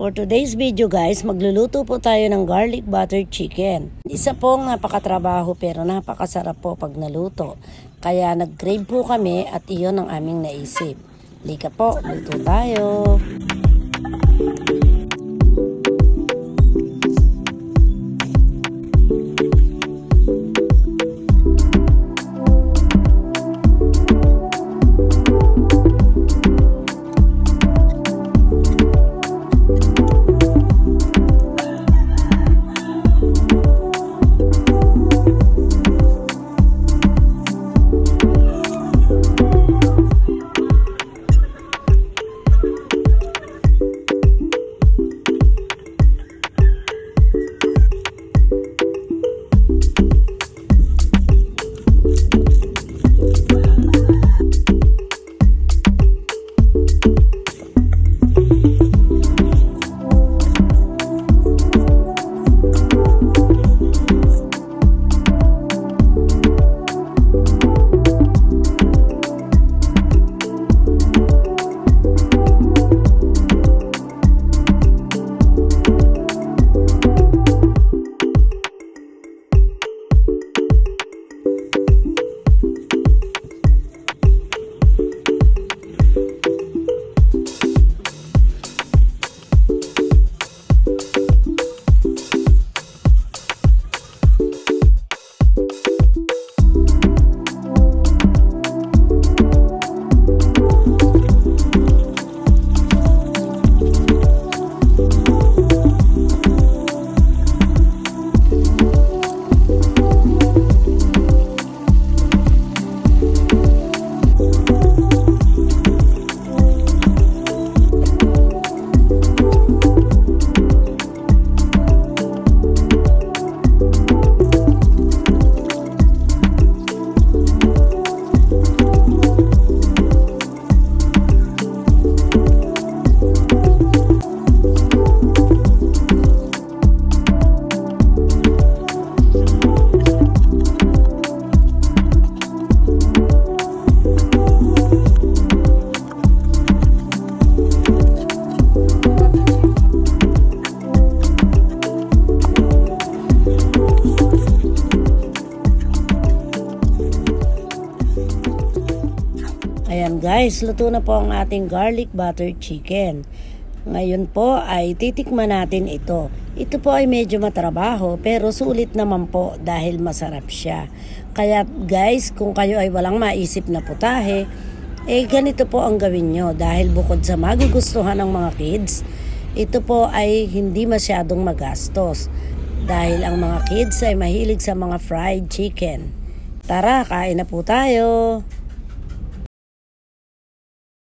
For today's video guys, magluluto po tayo ng garlic butter chicken. Isa pong napakatrabaho pero napakasarap po pag naluto. Kaya nag-crave po kami at iyon ang aming naisip. Lika po, luto tayo. Ayan guys, luto na po ang ating garlic butter chicken. Ngayon po ay titikman natin ito. Ito po ay medyo matrabaho pero sulit naman po dahil masarap siya. Kaya guys, kung kayo ay walang maisip na putahe, ganito po ang gawin nyo. Dahil bukod sa magugustuhan ng mga kids, ito po ay hindi masyadong magastos. Dahil ang mga kids ay mahilig sa mga fried chicken. Tara, kain na po tayo!